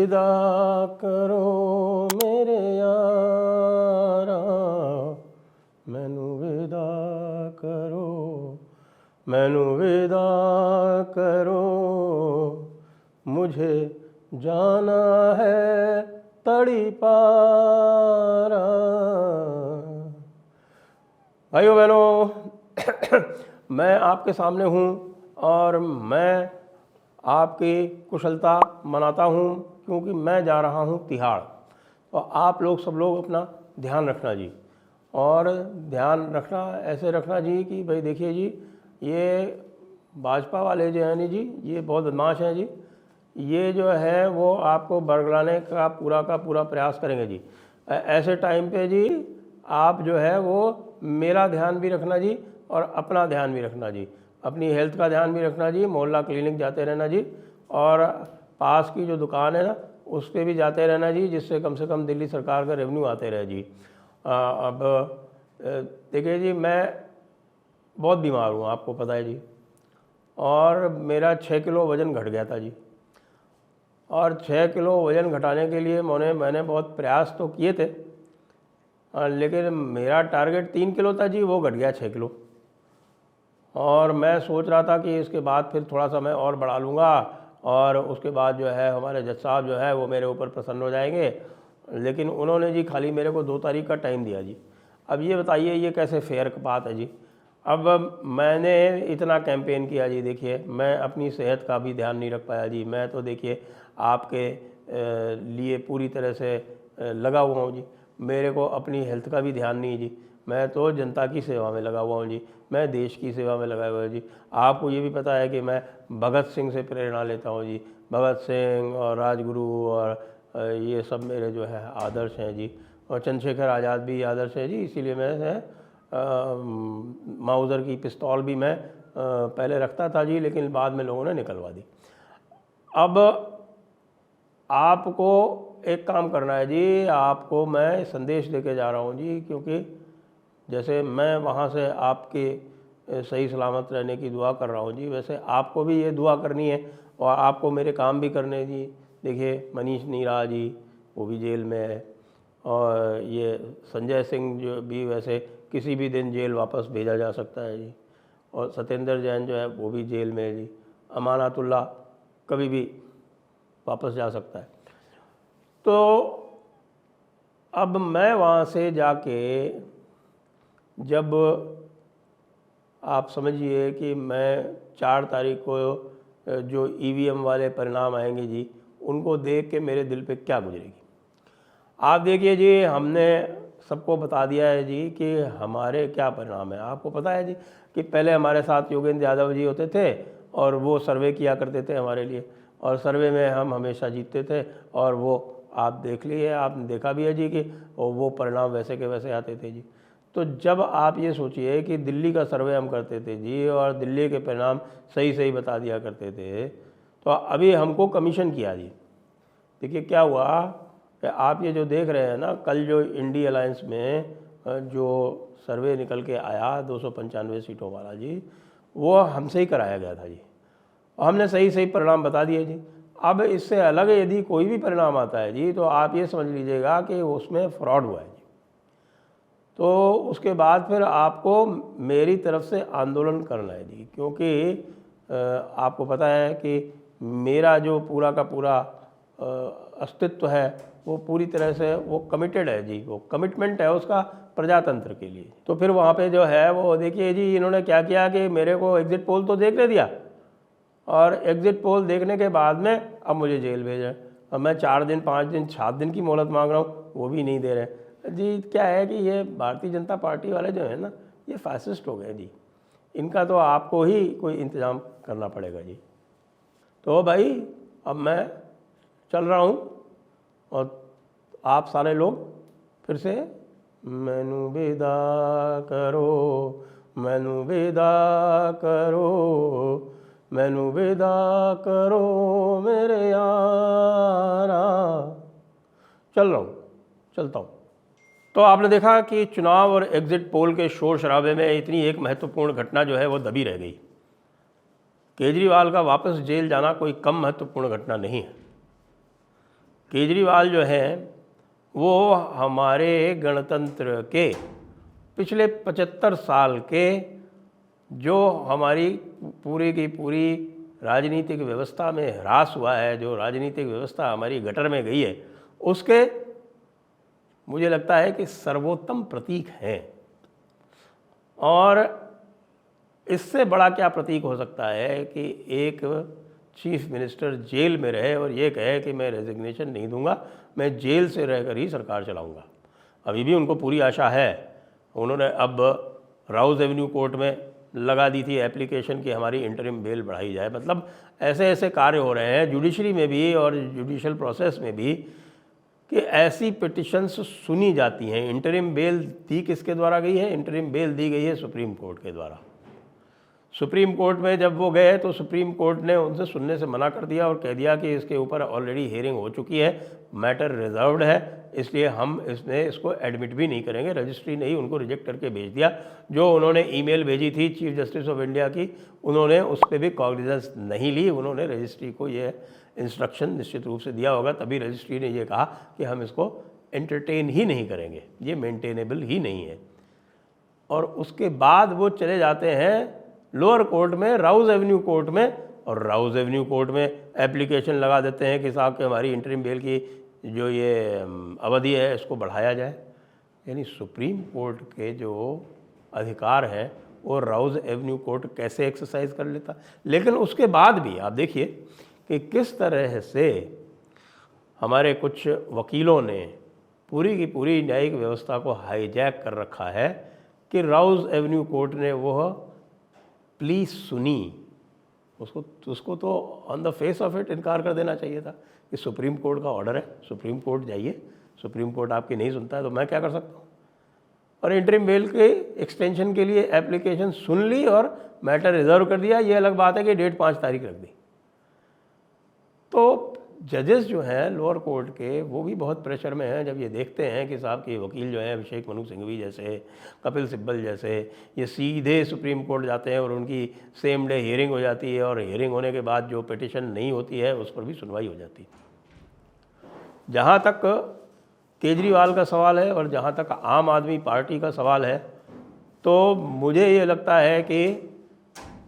विदा करो मेरे यारा, मैनू विदा करो, मैनू विदा करो, मुझे जाना है तड़ी पारा। भाइयों बहनों, मैं आपके सामने हूँ और मैं आपकी कुशलता मनाता हूँ, क्योंकि मैं जा रहा हूँ तिहाड़। और आप लोग सब लोग अपना ध्यान रखना जी, और ध्यान रखना ऐसे रखना जी कि भाई देखिए जी, ये भाजपा वाले जो हैं नी जी, ये बहुत बदमाश हैं जी। ये जो है वो आपको बरगलाने का पूरा प्रयास करेंगे जी। ऐसे टाइम पे जी आप जो है वो मेरा ध्यान भी रखना जी, और अपना ध्यान भी रखना जी, अपनी हेल्थ का ध्यान भी रखना जी। मोहल्ला क्लिनिक जाते रहना जी, और पास की जो दुकान है ना उस पर भी जाते रहना जी, जिससे कम से कम दिल्ली सरकार का रेवेन्यू आते रहे जी। अब देखिए जी, मैं बहुत बीमार हूँ, आपको पता है जी, और मेरा 6 किलो वज़न घट गया था जी। और 6 किलो वज़न घटाने के लिए मैंने बहुत प्रयास तो किए थे, लेकिन मेरा टारगेट 3 किलो था जी, वो घट गया 6 किलो। और मैं सोच रहा था कि इसके बाद फिर थोड़ा सा मैं और बढ़ा लूँगा, और उसके बाद जो है हमारे जज साहब जो है वो मेरे ऊपर प्रसन्न हो जाएंगे। लेकिन उन्होंने जी खाली मेरे को 2 तारीख का टाइम दिया जी। अब ये बताइए ये कैसे फेयर बात है जी। अब मैंने इतना कैंपेन किया जी, देखिए मैं अपनी सेहत का भी ध्यान नहीं रख पाया जी। मैं तो देखिए आपके लिए पूरी तरह से लगा हुआ हूँ जी। मेरे को अपनी हेल्थ का भी ध्यान नहीं जी। मैं तो जनता की सेवा में लगा हुआ हूँ जी, मैं देश की सेवा में लगा हुआ हूँ जी। आपको ये भी पता है कि मैं भगत सिंह से प्रेरणा लेता हूँ जी। भगत सिंह और राजगुरु और ये सब मेरे जो है आदर्श हैं जी। और चंद्रशेखर आज़ाद भी आदर्श है जी। इसीलिए मैं माउज़र की पिस्तौल भी मैं पहले रखता था जी, लेकिन बाद में लोगों ने निकलवा दी। अब आपको एक काम करना है जी, आपको मैं संदेश देके जा रहा हूँ जी, क्योंकि जैसे मैं वहाँ से आपके सही सलामत रहने की दुआ कर रहा हूँ जी, वैसे आपको भी ये दुआ करनी है, और आपको मेरे काम भी करने जी। देखिए मनीष नीरा जी वो भी जेल में है, और ये संजय सिंह जो भी वैसे किसी भी दिन जेल वापस भेजा जा सकता है जी, और सत्येंद्र जैन जो है वो भी जेल में है जी। अमानतुल्लाह कभी भी वापस जा सकता है। तो अब मैं वहाँ से जाके, जब आप समझिए कि मैं 4 तारीख को जो ईवीएम वाले परिणाम आएंगे जी, उनको देख के मेरे दिल पे क्या गुजरेगी। आप देखिए जी, हमने सबको बता दिया है जी कि हमारे क्या परिणाम है। आपको पता है जी कि पहले हमारे साथ योगेंद्र यादव जी होते थे, और वो सर्वे किया करते थे हमारे लिए, और सर्वे में हम हमेशा जीतते थे। और वो आप देख लिए, आपने देखा भी है जी कि वो परिणाम वैसे के वैसे आते थे जी। तो जब आप ये सोचिए कि दिल्ली का सर्वे हम करते थे जी, और दिल्ली के परिणाम सही सही बता दिया करते थे, तो अभी हमको कमीशन किया जी। देखिए क्या हुआ कि आप ये जो देख रहे हैं ना, कल जो इंडी अलायंस में जो सर्वे निकल के आया 295 सीटों वाला जी, वो हमसे ही कराया गया था जी, और हमने सही सही परिणाम बता दिए जी। अब इससे अलग यदि कोई भी परिणाम आता है जी, तो आप ये समझ लीजिएगा कि उसमें फ्रॉड हुआ है जी। तो उसके बाद फिर आपको मेरी तरफ से आंदोलन करना है जी, क्योंकि आपको पता है कि मेरा जो पूरा का पूरा अस्तित्व है वो पूरी तरह से वो कमिटेड है जी, वो कमिटमेंट है उसका प्रजातंत्र के लिए। तो फिर वहाँ पे जो है वो देखिए जी, इन्होंने क्या किया कि मेरे को एग्ज़िट पोल तो देखने दिया, और एग्ज़िट पोल देखने के बाद में अब मुझे जेल भेजा। अब मैं 4 दिन 5 दिन 7 दिन की मोहलत मांग रहा हूँ, वो भी नहीं दे रहे जी। क्या है कि ये भारतीय जनता पार्टी वाले जो है ना, ये फैसिस्ट हो गए जी। इनका तो आपको ही कोई इंतज़ाम करना पड़ेगा जी। तो भाई अब मैं चल रहा हूँ, और आप सारे लोग फिर से मैनू विदा करो, मैनू विदा करो, मैनू विदा करो मेरे यारा। चल रहा हूँ, चलता हूँ। तो आपने देखा कि चुनाव और एग्ज़िट पोल के शोर शराबे में इतनी एक महत्वपूर्ण घटना जो है वो दबी रह गई। केजरीवाल का वापस जेल जाना कोई कम महत्वपूर्ण घटना नहीं है। केजरीवाल जो हैं वो हमारे गणतंत्र के पिछले 75 साल के जो हमारी पूरी की पूरी राजनीतिक व्यवस्था में ह्रास हुआ है, जो राजनीतिक व्यवस्था हमारी गटर में गई है, उसके मुझे लगता है कि सर्वोत्तम प्रतीक हैं। और इससे बड़ा क्या प्रतीक हो सकता है कि एक चीफ मिनिस्टर जेल में रहे और ये कहे कि मैं रेजिग्नेशन नहीं दूंगा, मैं जेल से रहकर ही सरकार चलाऊंगा। अभी भी उनको पूरी आशा है। उन्होंने अब राउज एवेन्यू कोर्ट में लगा दी थी एप्लीकेशन कि हमारी इंटरिम बेल बढ़ाई जाए। मतलब ऐसे ऐसे कार्य हो रहे हैं जुडिशरी में भी और जुडिशल प्रोसेस में भी कि ऐसी पिटिशन्स सुनी जाती हैं। इंटरिम बेल दी किसके द्वारा गई है? इंटरिम बेल दी गई है सुप्रीम कोर्ट के द्वारा। सुप्रीम कोर्ट में जब वो गए तो सुप्रीम कोर्ट ने उनसे सुनने से मना कर दिया और कह दिया कि इसके ऊपर ऑलरेडी हियरिंग हो चुकी है, मैटर रिजर्व्ड है, इसलिए हम इसको एडमिट भी नहीं करेंगे। रजिस्ट्री ने ही उनको रिजेक्ट करके भेज दिया। जो उन्होंने ईमेल भेजी थी चीफ जस्टिस ऑफ इंडिया की, उन्होंने उस पर भी कॉग्निजेंस नहीं ली। उन्होंने रजिस्ट्री को ये इंस्ट्रक्शन निश्चित रूप से दिया होगा, तभी रजिस्ट्री ने ये कहा कि हम इसको एंटरटेन ही नहीं करेंगे, ये मेंटेनेबल ही नहीं है। और उसके बाद वो चले जाते हैं लोअर कोर्ट में, राउज एवेन्यू कोर्ट में, और राउज एवेन्यू कोर्ट में एप्लीकेशन लगा देते हैं कि साहब कि हमारी इंटरिम बेल की जो ये अवधि है इसको बढ़ाया जाए। यानी सुप्रीम कोर्ट के जो अधिकार हैं वो राउज एवेन्यू कोर्ट कैसे एक्सरसाइज कर लेता। लेकिन उसके बाद भी आप देखिए कि किस तरह से हमारे कुछ वकीलों ने पूरी की पूरी न्यायिक व्यवस्था को हाईजैक कर रखा है कि राउज एवेन्यू कोर्ट ने वह प्लीज सुनी, उसको तो on the face of it इनकार कर देना चाहिए था कि सुप्रीम कोर्ट का ऑर्डर है, सुप्रीम कोर्ट जाइए, सुप्रीम कोर्ट आपकी नहीं सुनता है तो मैं क्या कर सकता हूँ। और इंटरिम बेल के एक्सटेंशन के लिए एप्लीकेशन सुन ली और मैटर रिजर्व कर दिया। ये अलग बात है कि डेट 5 तारीख रख दी। तो जजेस जो हैं लोअर कोर्ट के वो भी बहुत प्रेशर में हैं जब ये देखते हैं कि साहब के वकील जो हैं अभिषेक मनु सिंघवी जैसे, कपिल सिब्बल जैसे, ये सीधे सुप्रीम कोर्ट जाते हैं और उनकी सेम डे हियरिंग हो जाती है, और हियरिंग होने के बाद जो पिटिशन नहीं होती है उस पर भी सुनवाई हो जाती है। जहाँ तक केजरीवाल का सवाल है और जहाँ तक आम आदमी पार्टी का सवाल है, तो मुझे ये लगता है कि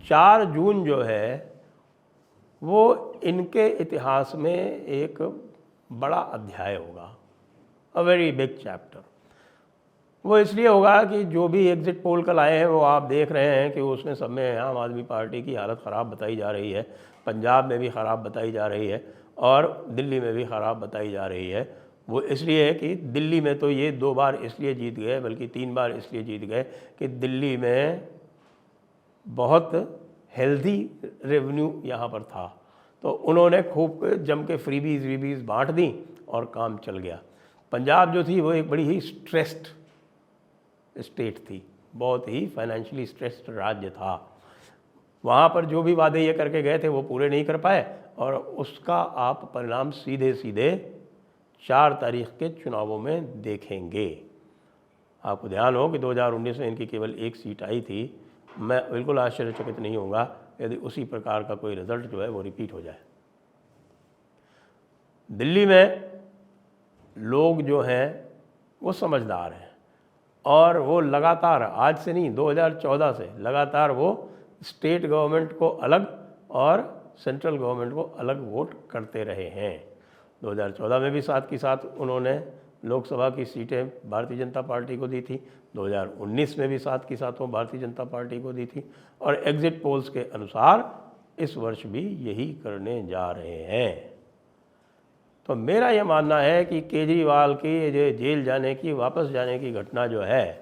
4 जून जो है वो इनके इतिहास में एक बड़ा अध्याय होगा, अ वेरी बिग चैप्टर। वो इसलिए होगा कि जो भी एग्जिट पोल कल आए हैं वो आप देख रहे हैं कि उसमें सब में आम आदमी पार्टी की हालत ख़राब बताई जा रही है, पंजाब में भी ख़राब बताई जा रही है और दिल्ली में भी ख़राब बताई जा रही है। वो इसलिए है कि दिल्ली में तो ये 2 बार इसलिए जीत गए, बल्कि 3 बार इसलिए जीत गए कि दिल्ली में बहुत हेल्दी रेवेन्यू यहाँ पर था, तो उन्होंने खूब जम के फ्रीबीज बांट दी और काम चल गया। पंजाब जो थी वो एक बड़ी ही स्ट्रेस्ड स्टेट थी, बहुत ही फाइनेंशियली स्ट्रेस्ड राज्य था। वहाँ पर जो भी वादे ये करके गए थे वो पूरे नहीं कर पाए, और उसका आप परिणाम सीधे सीधे 4 तारीख के चुनावों में देखेंगे। आपको ध्यान हो कि 2019 में इनकी केवल 1 सीट आई थी। मैं बिल्कुल आश्चर्यचकित नहीं होऊंगा यदि उसी प्रकार का कोई रिजल्ट जो है वो रिपीट हो जाए। दिल्ली में लोग जो हैं वो समझदार हैं और वो लगातार, आज से नहीं 2014 से लगातार वो स्टेट गवर्नमेंट को अलग और सेंट्रल गवर्नमेंट को अलग वोट करते रहे हैं। 2014 में भी साथ की साथ उन्होंने लोकसभा की सीटें भारतीय जनता पार्टी को दी थी, 2019 में भी साथ की साथ वो भारतीय जनता पार्टी को दी थी, और एग्जिट पोल्स के अनुसार इस वर्ष भी यही करने जा रहे हैं। तो मेरा यह मानना है कि केजरीवाल की जो जेल जाने की, वापस जाने की घटना जो है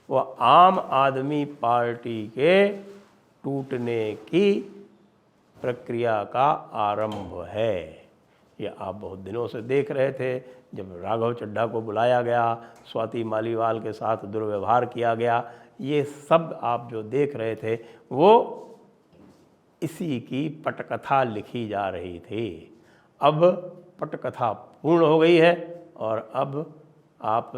वो आम आदमी पार्टी के टूटने की प्रक्रिया का आरंभ है। ये आप बहुत दिनों से देख रहे थे। जब राघव चड्ढा को बुलाया गया, स्वाति मालीवाल के साथ दुर्व्यवहार किया गया, ये सब आप जो देख रहे थे वो इसी की पटकथा लिखी जा रही थी। अब पटकथा पूर्ण हो गई है और अब आप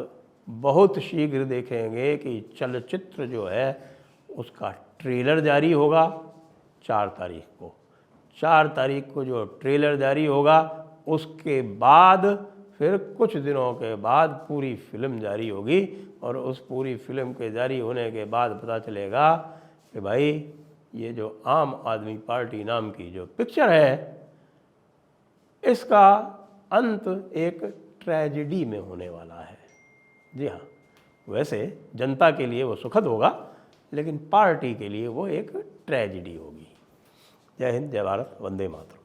बहुत शीघ्र देखेंगे कि चलचित्र जो है उसका ट्रेलर जारी होगा 4 तारीख को। 4 तारीख को जो ट्रेलर जारी होगा उसके बाद फिर कुछ दिनों के बाद पूरी फिल्म जारी होगी और उस पूरी फिल्म के जारी होने के बाद पता चलेगा कि भाई ये जो आम आदमी पार्टी नाम की जो पिक्चर है इसका अंत एक ट्रेजेडी में होने वाला है। जी हाँ, वैसे जनता के लिए वो सुखद होगा लेकिन पार्टी के लिए वो एक ट्रेजेडी होगी। जय हिंद, जय भारत, वंदे मातरम।